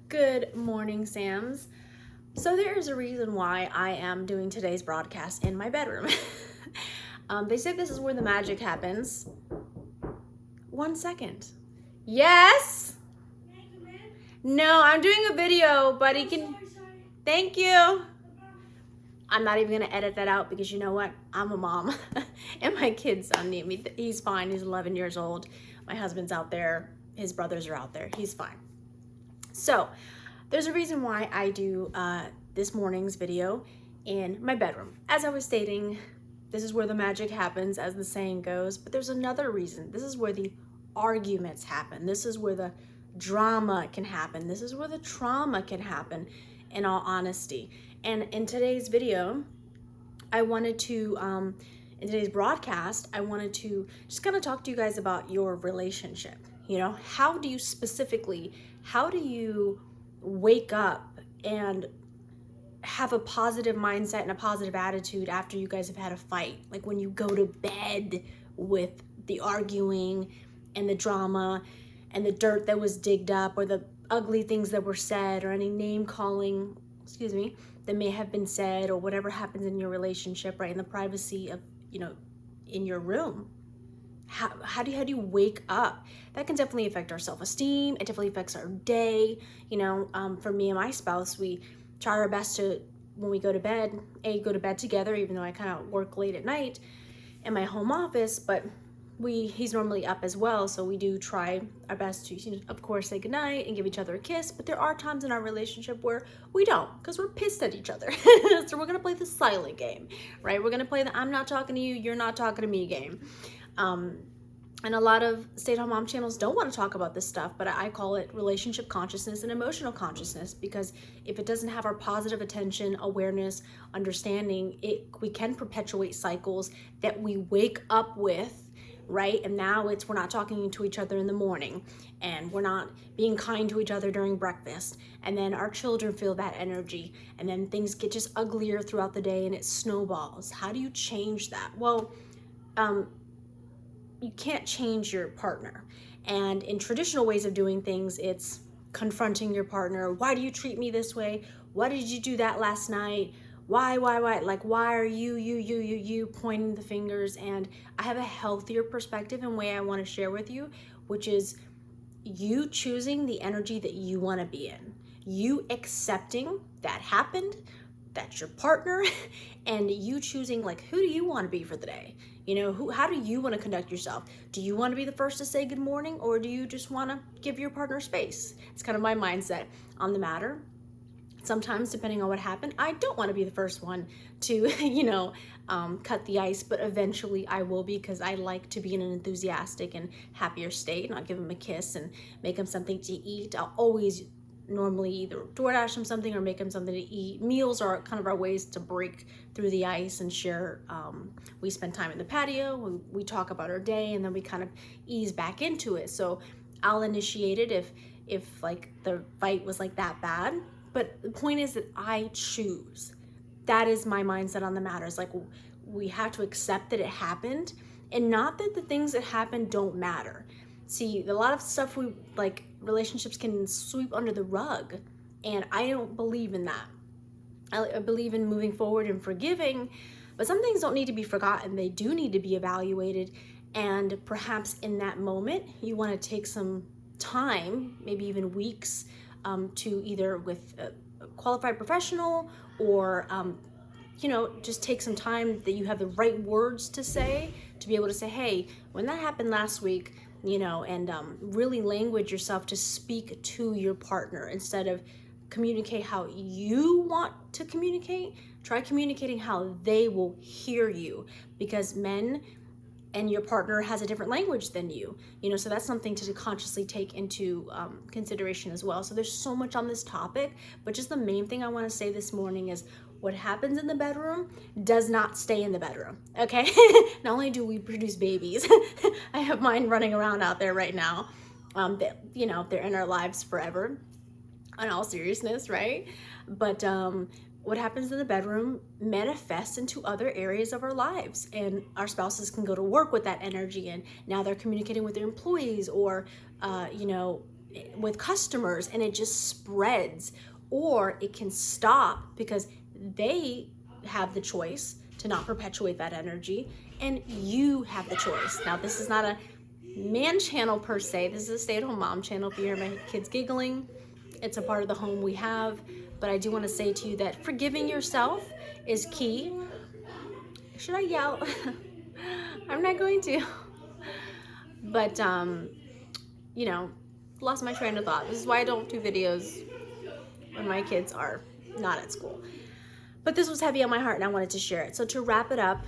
Good morning, Sams. So there is a reason why I am doing today's broadcast in my bedroom. They say this is where the magic happens. 1 second. Yes? No, I'm doing a video, but he can... Sorry. Thank you. I'm not even going to edit that out because you know what? I'm a mom and my kids don't need me. He's fine. He's 11 years old. My husband's out there. His brothers are out there. He's fine. So there's a reason why I do this morning's video in my bedroom. As I was stating, this is where the magic happens, as the saying goes, but there's another reason. This is where the arguments happen. This is where the drama can happen. This is where the trauma can happen, in all honesty. And in today's video, I wanted to, in today's broadcast, I wanted to just kind of talk to you guys about your relationship. You know, how do you wake up and have a positive mindset and a positive attitude after you guys have had a fight? Like when you go to bed with the arguing and the drama and the dirt that was digged up, or the ugly things that were said, or any name calling, that may have been said, or whatever happens in your relationship, right, in the privacy of, in your room. How do you wake up? That can definitely affect our self-esteem. It definitely affects our day. For me and my spouse, we try our best to, when we go to bed, go to bed together, even though I kind of work late at night in my home office, but he's normally up as well, so we do try our best to, of course, say goodnight and give each other a kiss. But there are times in our relationship where we don't, because we're pissed at each other. So we're gonna play the silent game, right? We're gonna play the I'm not talking to you, you're not talking to me game. And a lot of stay-at-home mom channels don't want to talk about this stuff, but I call it relationship consciousness and emotional consciousness, because if it doesn't have our positive attention, awareness, understanding, we can perpetuate cycles that we wake up with, right? And now we're not talking to each other in the morning, and we're not being kind to each other during breakfast, and then our children feel that energy, and then things get just uglier throughout the day and it snowballs. How do you change that? Well, you can't change your partner. And in traditional ways of doing things, it's confronting your partner. Why do you treat me this way? Why did you do that last night? Why? Like, why are you pointing the fingers? And I have a healthier perspective and way I want to share with you, which is you choosing the energy that you want to be in. You accepting that happened, that's your partner, and you choosing, like, who do you want to be for the day? How do you want to conduct yourself? Do you want to be the first to say good morning, or do you just want to give your partner space? It's kind of my mindset on the matter. Sometimes, depending on what happened, I don't want to be the first one to, cut the ice, but eventually I will be, because I like to be in an enthusiastic and happier state, and I'll give him a kiss and make him something to eat. I'll always normally either DoorDash him something or make him something to eat. Meals are kind of our ways to break through the ice and share. We spend time in the patio, we talk about our day, and then we kind of ease back into it. So I'll initiate it if like the fight was like that bad. But the point is that I choose. That is my mindset on the matter. It's like we have to accept that it happened, and not that the things that happened don't matter. See, a lot of stuff relationships can sweep under the rug, and I don't believe in that. I believe in moving forward and forgiving, but some things don't need to be forgotten. They do need to be evaluated, and perhaps in that moment, you want to take some time, maybe even weeks, to either with a qualified professional or, just take some time that you have the right words to say, to be able to say, hey, when that happened last week, and really language yourself to speak to your partner instead of communicate how you want to communicate. Try communicating how they will hear you, because men and your partner has a different language than you, so that's something to consciously take into consideration as well. So there's so much on this topic, but just the main thing I want to say this morning is what happens in the bedroom does not stay in the bedroom, okay? Not only do we produce babies, I have mine running around out there right now, that, they're in our lives forever, in all seriousness, right? But what happens in the bedroom manifests into other areas of our lives, and our spouses can go to work with that energy, and now they're communicating with their employees, or with customers, and it just spreads, or it can stop because they have the choice to not perpetuate that energy, and you have the choice. Now, this is not a man channel per se. This is a stay-at-home mom channel. If you hear my kids giggling, it's a part of the home we have. But I do want to say to you that forgiving yourself is key. Should I yell? I'm not going to. But you know, lost my train of thought. This is why I don't do videos when my kids are not at school. But this was heavy on my heart, and I wanted to share it. So to wrap it up,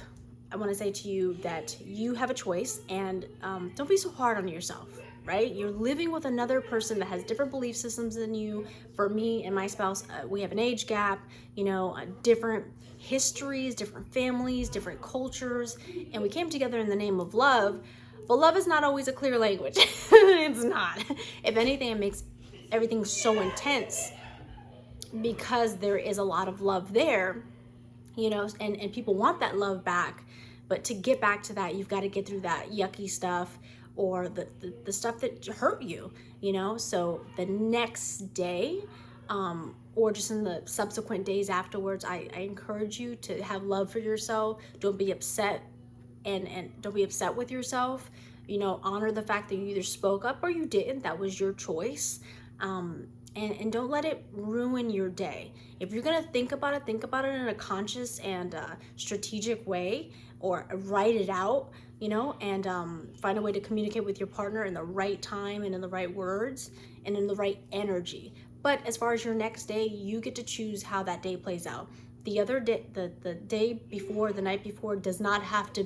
I want to say to you that you have a choice, and don't be so hard on yourself, right? You're living with another person that has different belief systems than you. For me and my spouse, we have an age gap, you know, different histories, different families, different cultures, and we came together in the name of love. But love is not always a clear language. It's not. If anything, it makes everything so intense because there is a lot of love there, you know, and people want that love back. But to get back to that, you've got to get through that yucky stuff or the stuff that hurt you, you know. So the next day, or just in the subsequent days afterwards, I encourage you to have love for yourself. Don't be upset, and don't be upset with yourself. You know, honor the fact that you either spoke up or you didn't. That was your choice. And don't let it ruin your day. If you're gonna think about it in a conscious and strategic way, or write it out, you know, and find a way to communicate with your partner in the right time and in the right words and in the right energy. But as far as your next day, you get to choose how that day plays out. The other day, the day before, the night before, does not have to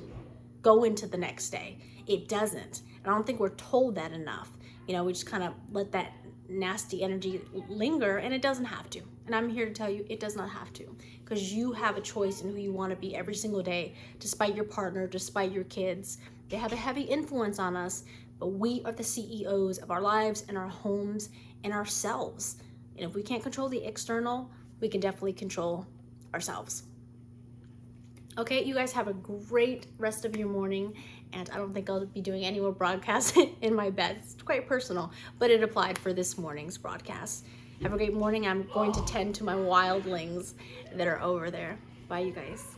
go into the next day. It doesn't. And I don't think we're told that enough. You know, we just kind of let that nasty energy linger, and it doesn't have to. And I'm here to tell you, it does not have to, because you have a choice in who you want to be every single day, despite your partner, despite your kids. They have a heavy influence on us, but we are the CEOs of our lives and our homes and ourselves. And if we can't control the external, we can definitely control ourselves. Okay, you guys have a great rest of your morning, and I don't think I'll be doing any more broadcasts in my bed. It's quite personal, but it applied for this morning's broadcast. Have a great morning. I'm going to tend to my wildlings that are over there. Bye, you guys.